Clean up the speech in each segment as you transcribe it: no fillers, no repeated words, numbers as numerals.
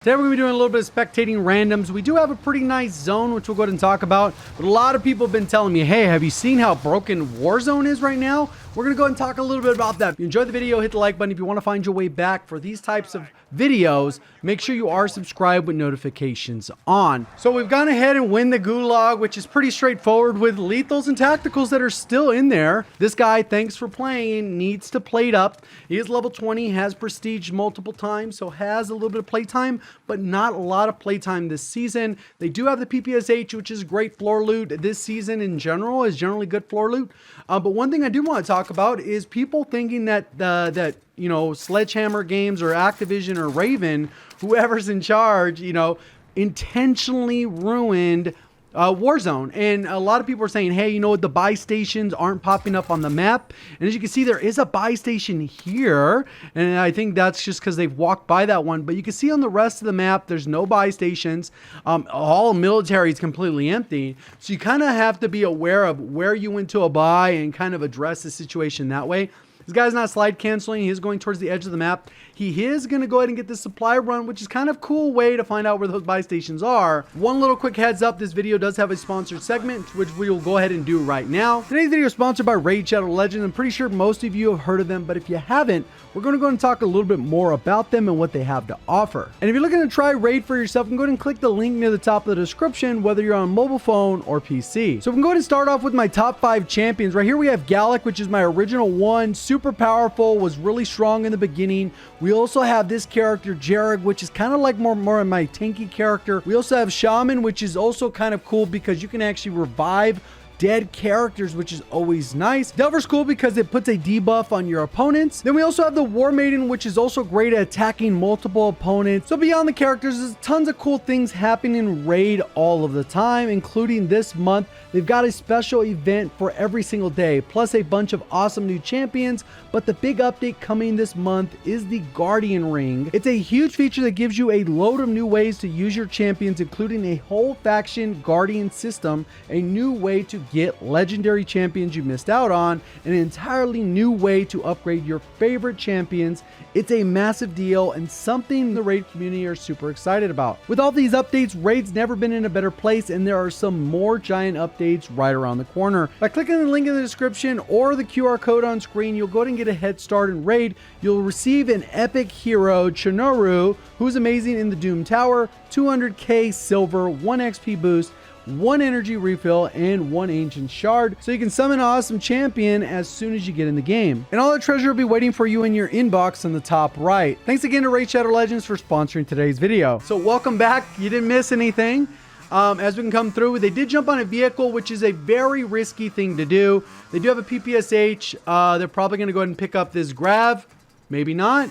Today we're going to be doing a little bit of spectating randoms. We do have a pretty nice zone, which we'll go ahead and talk about. But a lot of people have been telling me, hey, have you seen how broken Warzone is right now? We're going to go ahead and talk a little bit about that. If you enjoyed the video, hit the like button. If you want to find your way back for these types of videos, make sure you are subscribed with notifications on. So we've gone ahead and win the gulag, which is pretty straightforward with lethals and tacticals that are still in there. This guy, thanks for playing, needs to plate up. He is level 20, has prestige multiple times, so has a little bit of playtime, but not a lot of playtime this season. They do have the PPSH, which is great floor loot. This season in general is generally good floor loot. But one thing I do want to talk about is people thinking that you know, Sledgehammer Games or Activision or Raven, whoever's in charge, you know, intentionally ruined Warzone. And a lot of people are saying, hey, you know what, the buy stations aren't popping up on the map. And as you can see, there is a buy station here. And I think that's just because they've walked by that one. But you can see on the rest of the map, there's no buy stations. All military is completely empty. So you kind of have to be aware of where you went to a buy and kind of address the situation that way. This guy's not slide canceling. He is going towards the edge of the map. He is going to go ahead and get the supply run, which is kind of a cool way to find out where those buy stations are. One little quick heads up, this video does have a sponsored segment, which we will go ahead and do right now. Today's video is sponsored by Raid Shadow Legends. I'm pretty sure most of you have heard of them, but if you haven't, we're going to go and talk a little bit more about them and what they have to offer. And if you're looking to try Raid for yourself, you can go ahead and click the link near the top of the description, whether you're on mobile phone or PC. So we can go ahead and start off with my top 5 champions. Right here we have Gallic, which is my original one, super powerful, was really strong in the beginning. We also have this character, Jarek, which is kind of like more of my tanky character. We also have Shaman, which is also kind of cool because you can actually revive dead characters, which is always nice. Delver's cool because it puts a debuff on your opponents. Then we also have the War Maiden, which is also great at attacking multiple opponents. So beyond the characters, there's tons of cool things happening in Raid all of the time, including this month. They've got a special event for every single day, plus a bunch of awesome new champions. But the big update coming this month is the Guardian Ring. It's a huge feature that gives you a load of new ways to use your champions, including a whole faction Guardian system, a new way to get legendary champions you missed out on, an entirely new way to upgrade your favorite champions. It's a massive deal and something the Raid community are super excited about. With all these updates, Raid's never been in a better place, and there are some more giant updates right around the corner. By clicking the link in the description or the QR code on screen, you'll go ahead and get a head start in Raid. You'll receive an epic hero, Chinoru, who's amazing in the Doom Tower, 200k silver, 1 XP boost, 1 energy refill, and 1 ancient shard, so you can summon an awesome champion as soon as you get in the game. And all the treasure will be waiting for you in your inbox in the top right. Thanks again to Raid Shadow Legends for sponsoring today's video. So welcome back. You didn't miss anything. As we can come through, they did jump on a vehicle, which is a very risky thing to do. They do have a PPSH. They're probably going to go ahead and pick up this grav. Maybe not.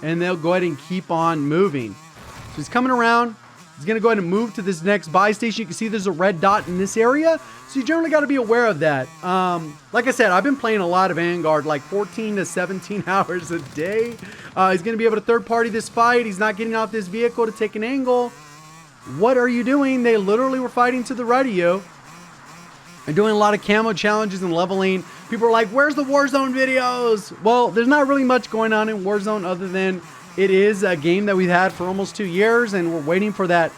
And they'll go ahead and keep on moving. So he's coming around. He's going to go ahead and move to this next buy station. You can see there's a red dot in this area. So you generally got to be aware of that. Like I said, I've been playing a lot of Vanguard, like 14 to 17 hours a day. He's going to be able to third party this fight. He's not getting off this vehicle to take an angle. What are you doing? They literally were fighting to the right of you. And doing a lot of camo challenges and leveling. People are like, where's the Warzone videos? Well, there's not really much going on in Warzone other than it is a game that we've had for almost 2 years, and we're waiting for that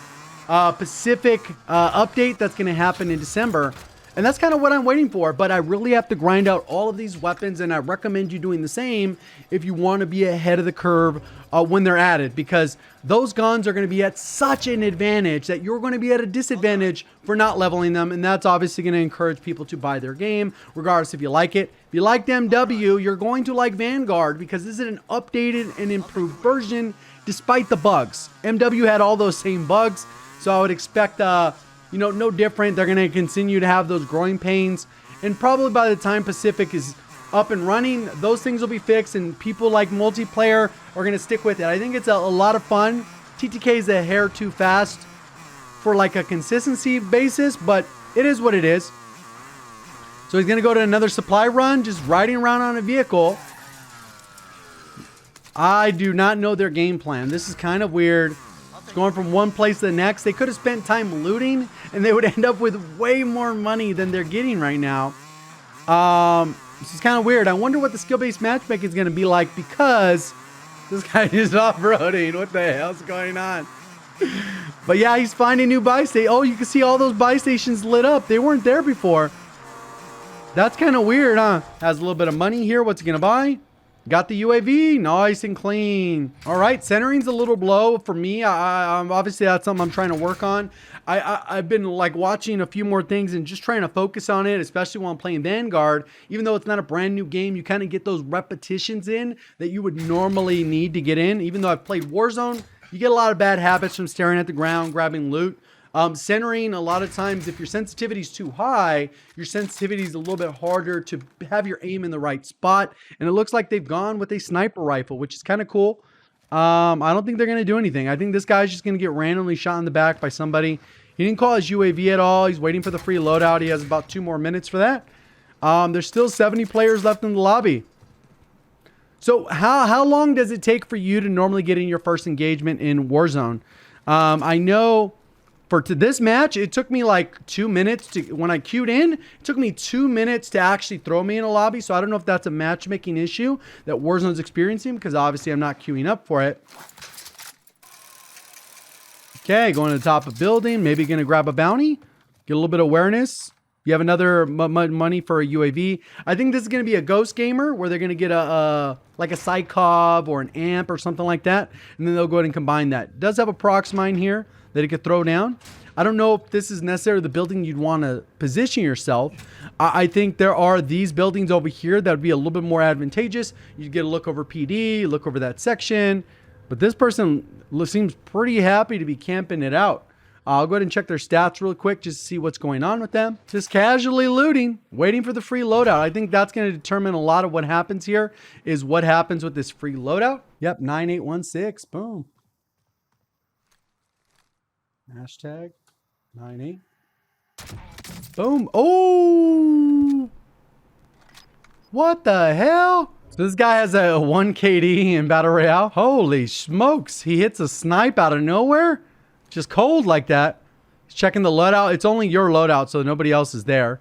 Pacific update that's going to happen in December. And that's kind of what I'm waiting for, but I really have to grind out all of these weapons, and I recommend you doing the same if you want to be ahead of the curve when they're added, because those guns are going to be at such an advantage that you're going to be at a disadvantage for not leveling them, and that's obviously going to encourage people to buy their game, regardless if you like it. If you liked MW, you're going to like Vanguard, because this is an updated and improved version, despite the bugs. MW had all those same bugs, so I would expect you know, no different. They're going to continue to have those growing pains. And probably by the time Pacific is up and running, those things will be fixed. And people like multiplayer are going to stick with it. I think it's a lot of fun. TTK is a hair too fast for like a consistency basis, but it is what it is. So he's going to go to another supply run, just riding around on a vehicle. I do not know their game plan. This is kind of weird. Going from one place to the next. They could have spent time looting and they would end up with way more money than they're getting right now. This is kind of weird. I wonder what the skill-based matchmaking is going to be like, because this guy is off-roading. What the hell's going on? But yeah, he's finding new buy station. Oh, you can see all those buy stations lit up. They weren't there before. That's kind of weird, huh? Has a little bit of money here. What's he gonna buy? Got the UAV, nice and clean. All right, centering's a little blow for me. I'm obviously that's something I'm trying to work on. I've been like watching a few more things and just trying to focus on it, especially while I'm playing Vanguard. Even though it's not a brand new game, you kind of get those repetitions in that you would normally need to get in. Even though I've played Warzone, you get a lot of bad habits from staring at the ground, grabbing loot. Centering, a lot of times, if your sensitivity is too high, your sensitivity is a little bit harder to have your aim in the right spot. And it looks like they've gone with a sniper rifle, which is kind of cool. I don't think they're going to do anything. I think this guy's just going to get randomly shot in the back by somebody. He didn't call his UAV at all. He's waiting for the free loadout. He has about 2 more minutes for that. There's still 70 players left in the lobby. So how long does it take for you to normally get in your first engagement in Warzone? I know... For this match, it took me like 2 minutes to, when I queued in, it took me 2 minutes to actually throw me in a lobby. So I don't know if that's a matchmaking issue that Warzone's experiencing, because obviously I'm not queuing up for it. Okay, going to the top of building, maybe going to grab a bounty, get a little bit of awareness. You have another money for a UAV. I think this is going to be a ghost gamer where they're going to get like a Psychov or an amp or something like that. And then they'll go ahead and combine that. It does have a prox mine here that it could throw down. I don't know if this is necessarily the building you'd want to position yourself. I think there are these buildings over here that would be a little bit more advantageous. You get a look over PD, look over that section. But this person seems pretty happy to be camping it out. I'll go ahead and check their stats real quick just to see what's going on with them. Just casually looting, waiting for the free loadout. I think that's going to determine a lot of what happens here, is what happens with this free loadout. Yep, 9816, boom. Hashtag 98. Boom. Oh! What the hell? So this guy has a 1 KD in Battle Royale. Holy smokes. He hits a snipe out of nowhere. Just cold like that. He's checking the loadout. It's only your loadout, so nobody else is there.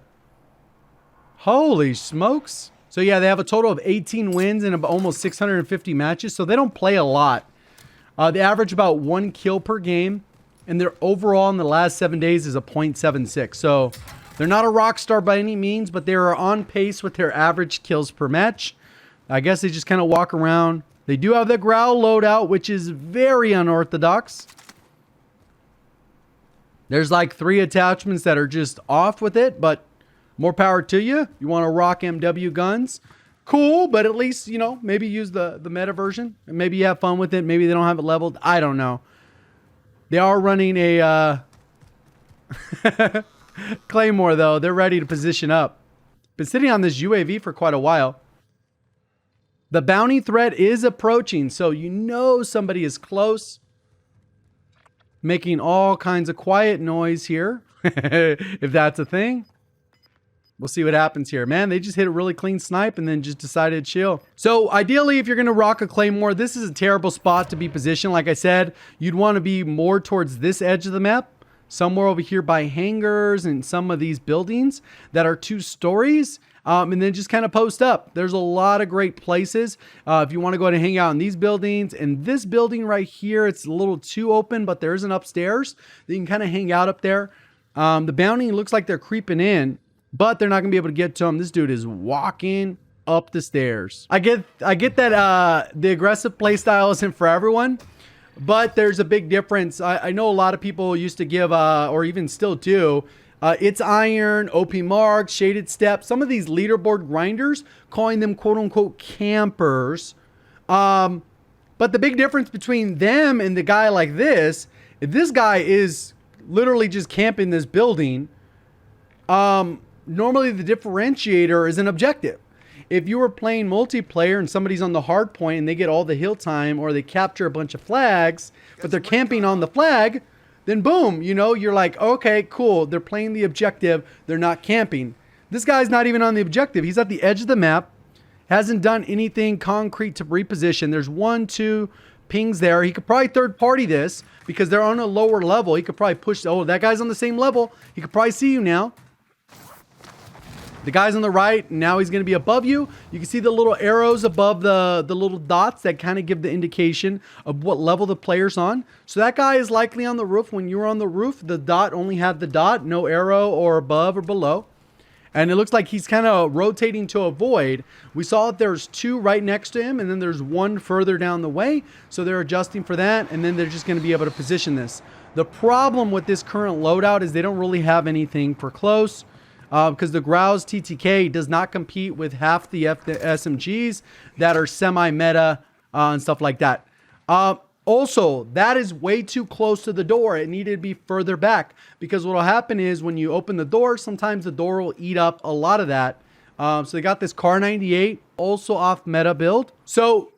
Holy smokes. So yeah, they have a total of 18 wins in almost 650 matches. So they don't play a lot. They average about 1 kill per game. And their overall in the last 7 days is a 0.76. So they're not a rock star by any means, but they are on pace with their average kills per match. I guess they just kind of walk around. They do have the growl loadout, which is very unorthodox. There's like 3 attachments that are just off with it, but more power to you. You want to rock MW guns. Cool, but at least, you know, maybe use the meta version. And maybe you have fun with it. Maybe they don't have it leveled. I don't know. They are running a Claymore, though. They're ready to position up. Been sitting on this UAV for quite a while. The bounty threat is approaching, so you know somebody is close. Making all kinds of quiet noise here, if that's a thing. We'll see what happens here. Man, they just hit a really clean snipe and then just decided to chill. So ideally, if you're going to rock a Claymore, this is a terrible spot to be positioned. Like I said, you'd want to be more towards this edge of the map. Somewhere over here by hangars and some of these buildings that are 2 stories. And then just kind of post up. There's a lot of great places. If you want to go ahead and hang out in these buildings. And this building right here, it's a little too open, but there is an upstairs. You can kind of hang out up there. The bounty looks like they're creeping in, but they're not going to be able to get to him. This dude is walking up the stairs. I get that the aggressive play style isn't for everyone, but there's a big difference. I know a lot of people used to give, or even still do, It's Iron, OP Mark, Shaded Step, some of these leaderboard grinders, calling them quote-unquote campers. But the big difference between them and the guy like this, if this guy is literally just camping this building, normally the differentiator is an objective. If you were playing multiplayer and somebody's on the hard point and they get all the hill time, or they capture a bunch of flags, but they're camping on the flag, then boom, you know, you're like, okay, cool. They're playing the objective. They're not camping. This guy's not even on the objective. He's at the edge of the map. Hasn't done anything concrete to reposition. There's 1, 2 pings there. He could probably third party this because they're on a lower level. He could probably push. Oh, that guy's on the same level. He could probably see you now. The guy's on the right, now he's going to be above you. You can see the little arrows above the little dots that kind of give the indication of what level the player's on. So that guy is likely on the roof. When you were on the roof, the dot only had the dot, no arrow or above or below. And it looks like he's kind of rotating to avoid. We saw that there's 2 right next to him, and then there's 1 further down the way. So they're adjusting for that, and then they're just going to be able to position this. The problem with this current loadout is they don't really have anything for close. Because the Grouse TTK does not compete with half the SMGs that are semi-meta and stuff like that. Also, that is way too close to the door. It needed to be further back, because what will happen is when you open the door, sometimes the door will eat up a lot of that. So they got this Car 98, also off meta build. So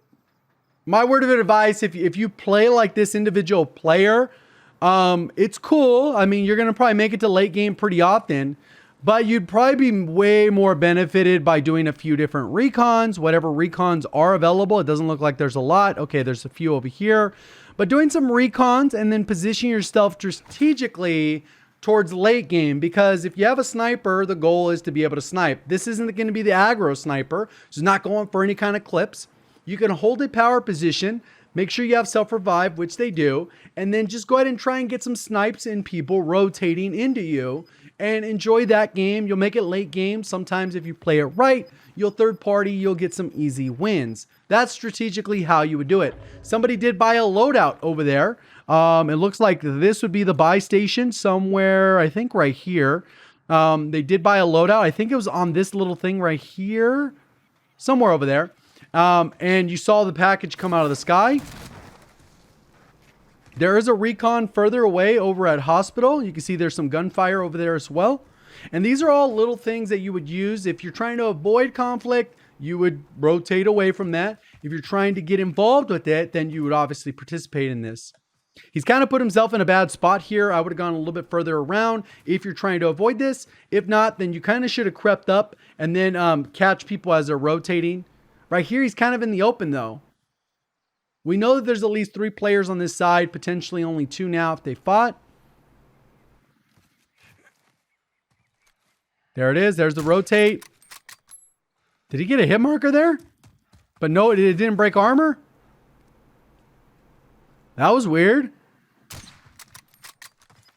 my word of advice, if you play like this individual player, it's cool. I mean, you're going to probably make it to late game pretty often. But you'd probably be way more benefited by doing a few different recons, whatever recons are available. It doesn't look like there's a lot. Okay, there's a few over here. But doing some recons and then position yourself strategically towards late game. Because if you have a sniper, the goal is to be able to snipe. This isn't going to be the aggro sniper. It's not going for any kind of clips. You can hold a power position. Make sure you have self-revive, which they do. And then just go ahead and try and get some snipes and people rotating into you. And enjoy that game. You'll make it late game. Sometimes if you play it right, you'll third party, you'll get some easy wins. That's strategically how you would do it. Somebody did buy a loadout over there. It looks like this would be the buy station somewhere, I think right here. They did buy a loadout. I think it was on this little thing right here. Somewhere over there. And you saw the package come out of the sky. There is a recon further away over at hospital. You can see there's some gunfire over there as well. And these are all little things that you would use. If you're trying to avoid conflict, you would rotate away from that. If you're trying to get involved with it, then you would obviously participate in this. He's kind of put himself in a bad spot here. I would have gone a little bit further around if you're trying to avoid this. If not, then you kind of should have crept up and then catch people as they're rotating. Right here, he's kind of in the open though. We know that there's at least 3 players on this side, potentially only 2 now if they fought. There it is. There's the rotate. Did he get a hit marker there? But no, it didn't break armor. That was weird.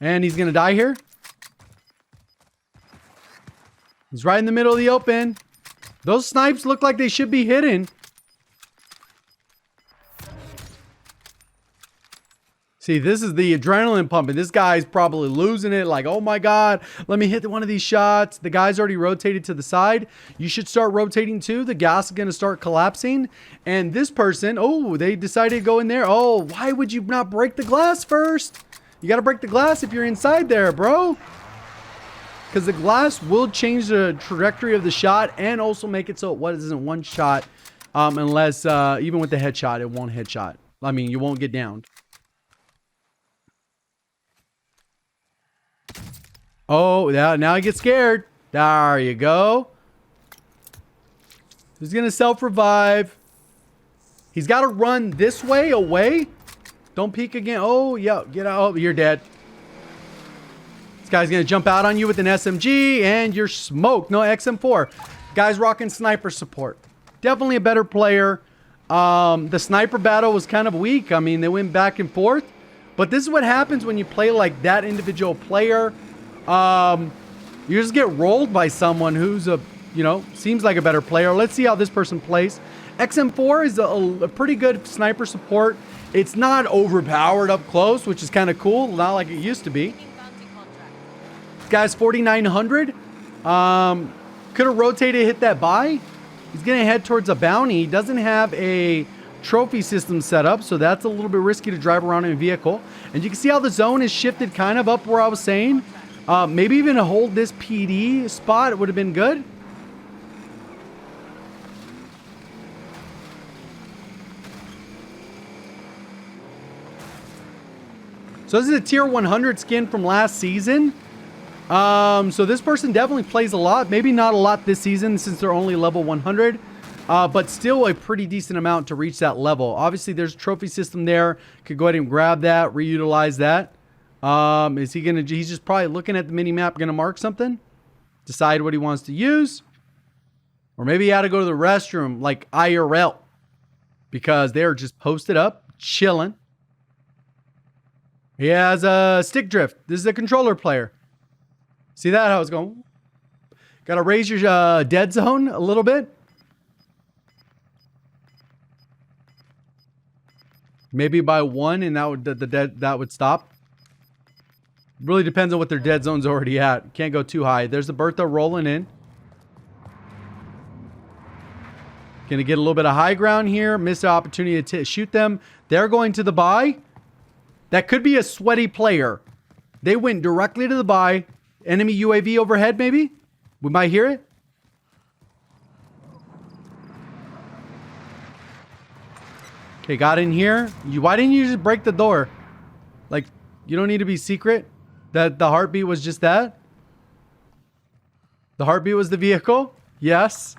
And he's going to die here. He's right in the middle of the open. Those snipes look like they should be hidden. See, this is the adrenaline pumping. This guy's probably losing it. Like, oh my God, let me hit one of these shots. The guy's already rotated to the side. You should start rotating too. The gas is going to start collapsing. And this person, oh, they decided to go in there. Oh, why would you not break the glass first? You got to break the glass if you're inside there, bro. Because the glass will change the trajectory of the shot and also make it so it wasn't one shot. Unless, even with the headshot, it won't headshot. I mean, you won't get downed. Oh, now I get scared. There you go. He's going to self-revive. He's got to run this way, away. Don't peek again. Oh, yeah. Get out. Oh, you're dead. This guy's going to jump out on you with an SMG, and you're smoked. No, XM4. Guy's rocking sniper support. Definitely a better player. The sniper battle was kind of weak. I mean, they went back and forth. But this is what happens when you play like that individual player. You just get rolled by someone who's seems like a better player. Let's see how this person plays. XM4 is a pretty good sniper support. It's not overpowered up close, which is kind of cool. Not like it used to be. This guy's 4,900. Could have rotated, hit that buy. He's going to head towards a bounty. He doesn't have a trophy system set up, so that's a little bit risky to drive around in a vehicle. And you can see how the zone is shifted kind of up where I was saying. Maybe even to hold this PD spot, it would have been good. So this is a tier 100 skin from last season. So this person definitely plays a lot. Maybe not a lot this season since they're only level 100. But still a pretty decent amount to reach that level. Obviously, there's a trophy system there. Could go ahead and grab that, reutilize that. Is he gonna? He's just probably looking at the mini map, gonna mark something. decide what he wants to use. Or maybe he had to go to the restroom like IRL because they're just posted up, chilling. He has a stick drift. This is a controller player. See that? How it's going? Got to raise your dead zone a little bit. Maybe by 1, and that would stop. Really depends on what their dead zone's already at. Can't go too high. There's the Bertha rolling in. Gonna get a little bit of high ground here. Missed the opportunity to shoot them. They're going to the buy. That could be a sweaty player. They went directly to the buy. Enemy UAV overhead, maybe? We might hear it. Okay, got in here. Why didn't you just break the door? Like, you don't need to be secret. That the heartbeat was just that. The heartbeat was the vehicle. Yes.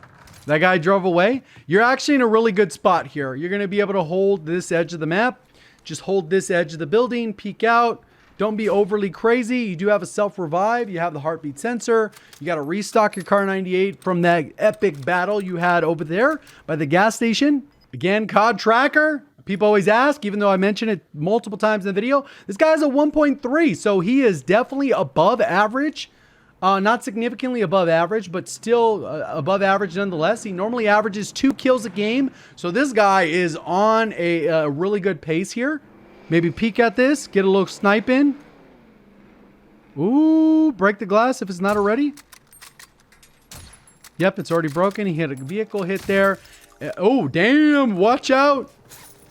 That guy drove away. You're actually in a really good spot here. You're going to be able to hold this edge of the map. Just hold this edge of the building. Peek out. Don't be overly crazy. You do have a self-revive. You have the heartbeat sensor. You got to restock your Car 98 from that epic battle you had over there by the gas station. Again, COD tracker. People always ask, even though I mentioned it multiple times in the video. This guy has a 1.3, so he is definitely above average. Not significantly above average, but still above average nonetheless. He normally averages 2 kills a game, so this guy is on a really good pace here. Maybe peek at this, get a little snipe in. Ooh, break the glass if it's not already. Yep, it's already broken. He hit a vehicle hit there. Oh, damn, watch out.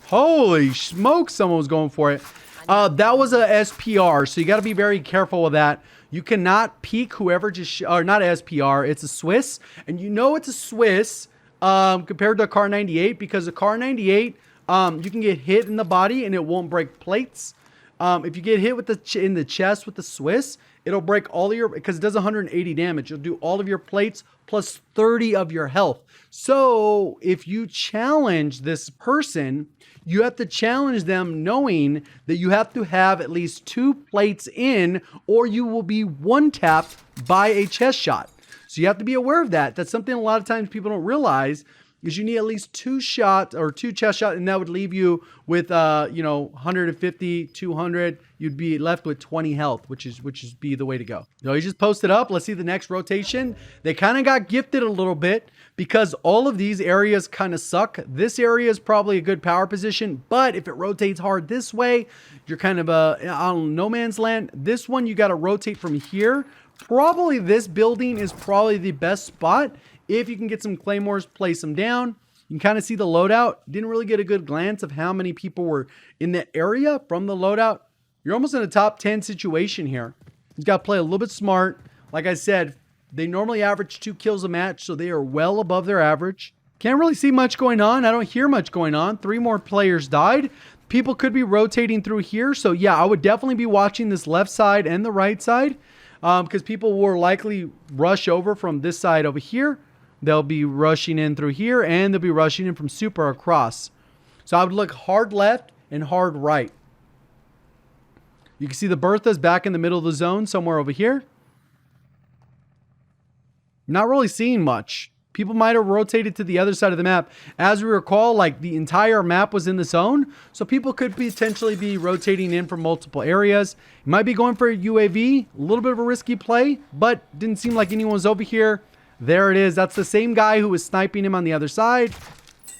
Holy smoke, someone was going for it. That was a SPR, so you got to be very careful with that. You cannot peek whoever just, or not SPR, it's a Swiss. And you know it's a Swiss compared to a Car 98 because a Car 98, you can get hit in the body and it won't break plates. If you get hit with in the chest with the Swiss, it'll break all of your, because it does 180 damage. It'll do all of your plates plus 30 of your health. So if you challenge this person, you have to challenge them knowing that you have to have at least 2 plates in or you will be one-tapped by a chest shot. So you have to be aware of that. That's something a lot of times people don't realize is you need at least 2 shots or 2 chest shots, and that would leave you with, 150, 200. You'd be left with 20 health, which is be the way to go. So he just posted up. Let's see the next rotation. They kind of got gifted a little bit because all of these areas kind of suck. This area is probably a good power position, but if it rotates hard this way, you're kind of on no man's land. This one, you got to rotate from here. Probably this building is probably the best spot. If you can get some claymores, place them down. You can kind of see the loadout. Didn't really get a good glance of how many people were in the area from the loadout. You're almost in a top 10 situation here. You got to play a little bit smart. Like I said, they normally average 2 kills a match, so they are well above their average. Can't really see much going on. I don't hear much going on. 3 more players died. People could be rotating through here. So yeah, I would definitely be watching this left side and the right side because people will likely rush over from this side over here. They'll be rushing in through here, and they'll be rushing in from super across. So I would look hard left and hard right. You can see the Bertha's back in the middle of the zone, somewhere over here. Not really seeing much. People might have rotated to the other side of the map. As we recall, like the entire map was in the zone, so people could potentially be rotating in from multiple areas. You might be going for a UAV, a little bit of a risky play, but didn't seem like anyone was over here. There it is. That's the same guy who was sniping him on the other side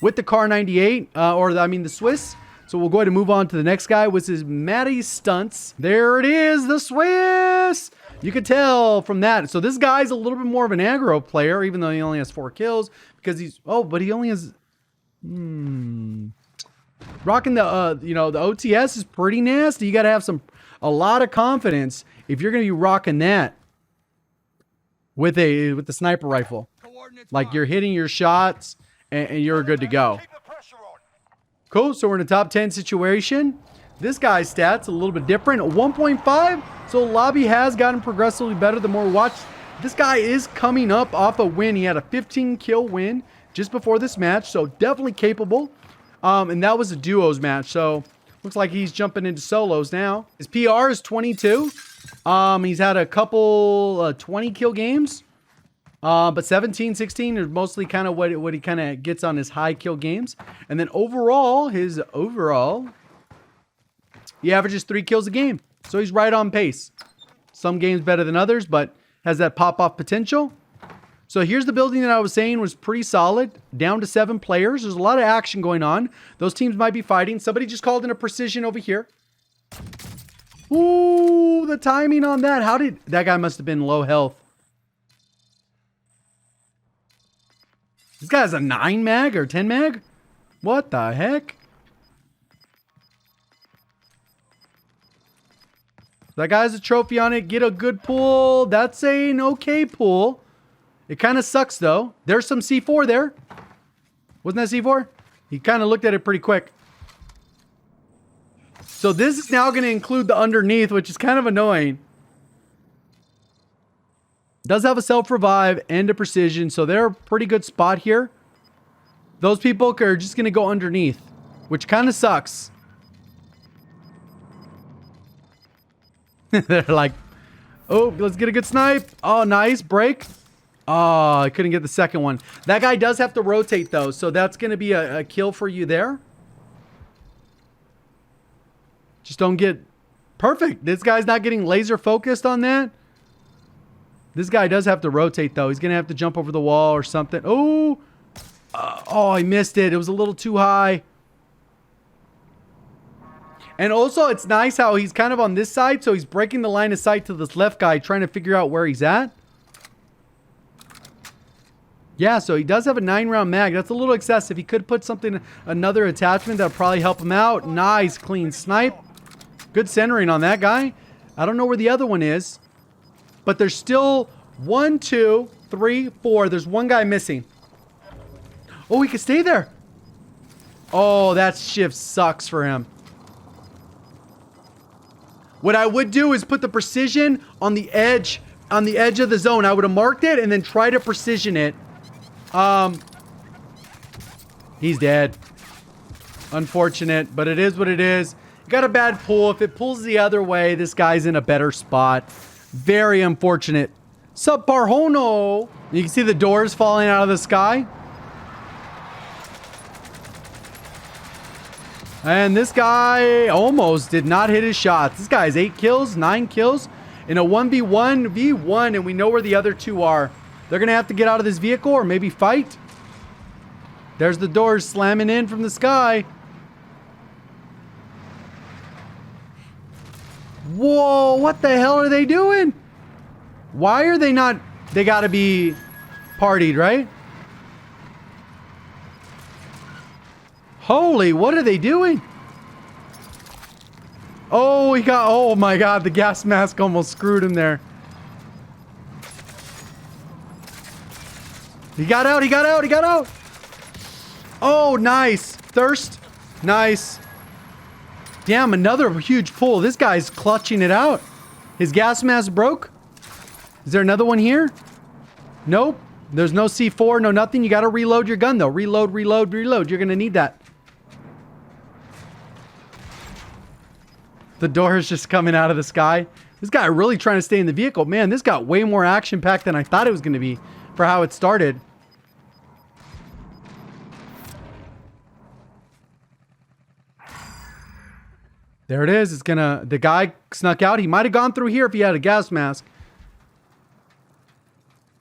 with the Car 98, the Swiss. So we'll go ahead and move on to the next guy, which is Matty Stunts. There it is, the Swiss. You could tell from that. So this guy's a little bit more of an aggro player, even though he only has 4 kills, because but he only has, rocking the, the OTS is pretty nasty. You got to have a lot of confidence if you're going to be rocking that. With the sniper rifle, like you're hitting your shots and you're good to go. Cool. So we're in a top 10 situation. This guy's stats a little bit different. 1.5. So lobby has gotten progressively better the more we watch. This guy is coming up off a win. He had a 15 kill win just before this match, so definitely capable. And that was a duos match. So looks like he's jumping into solos now. His PR is 22. He's had a couple 20 kill games. But 17, 16 is mostly kind of what he kind of gets on his high kill games. And then overall, he averages 3 kills a game. So he's right on pace. Some games better than others, but has that pop-off potential. So here's the building that I was saying was pretty solid. Down to 7 players. There's a lot of action going on. Those teams might be fighting. Somebody just called in a precision over here. Ooh, the timing on that. How did... That guy must have been low health. This guy has a 9 mag or 10 mag? What the heck? That guy has a trophy on it. Get a good pull. That's an okay pull. It kind of sucks, though. There's some C4 there. Wasn't that C4? He kind of looked at it pretty quick. So this is now going to include the underneath, which is kind of annoying. Does have a self-revive and a precision, so they're a pretty good spot here. Those people are just going to go underneath, which kind of sucks. They're like, oh, let's get a good snipe. Oh, nice. Break. Oh, I couldn't get the second one. That guy does have to rotate, though, so that's going to be a kill for you there. Just don't get... Perfect. This guy's not getting laser focused on that. This guy does have to rotate, though. He's going to have to jump over the wall or something. Oh! Oh, I missed it. It was a little too high. And also, it's nice how he's kind of on this side, so he's breaking the line of sight to this left guy, trying to figure out where he's at. Yeah, so he does have a 9-round mag. That's a little excessive. He could put something, another attachment that would probably help him out. Nice, clean snipe. Good centering on that guy. I don't know where the other one is. But there's still 1, 2, 3, 4. There's one guy missing. Oh, he could stay there. Oh, that shift sucks for him. What I would do is put the precision on the edge of the zone. I would have marked it and then try to precision it. He's dead. Unfortunate, but it is what it is. You got a bad pull. If it pulls the other way, this guy's in a better spot. Very unfortunate. Subpar Hono. You can see the doors falling out of the sky. And this guy almost did not hit his shots. This guy has 8 kills, 9 kills in a 1v1, and we know where the other 2 are. They're going to have to get out of this vehicle or maybe fight. There's the doors slamming in from the sky. Whoa, what the hell are they doing? Why are they not... They got to be partied, right? Holy, what are they doing? Oh, he got... Oh my god, the gas mask almost screwed him there. He got out, he got out, he got out! Oh, nice. Thirst. Nice. Damn, another huge pull. This guy's clutching it out. His gas mask broke. Is there another one here? Nope. There's no C4, no nothing. You got to reload your gun, though. Reload, reload, reload. You're going to need that. The door is just coming out of the sky. This guy really trying to stay in the vehicle. Man, this got way more action-packed than I thought it was going to be for how it started. There it is. It's gonna... The guy snuck out. He might have gone through here if he had a gas mask.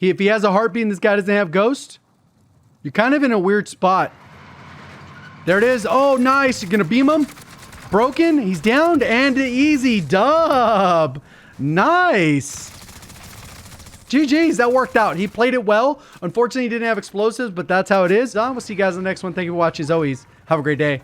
If he has a heartbeat and this guy doesn't have ghost, you're kind of in a weird spot. There it is. Oh, nice. You're gonna beam him. Broken. He's downed and easy dub. Nice. GG's. That worked out. He played it well. Unfortunately, he didn't have explosives, but that's how it is. We'll see you guys in the next one. Thank you for watching. As always, have a great day.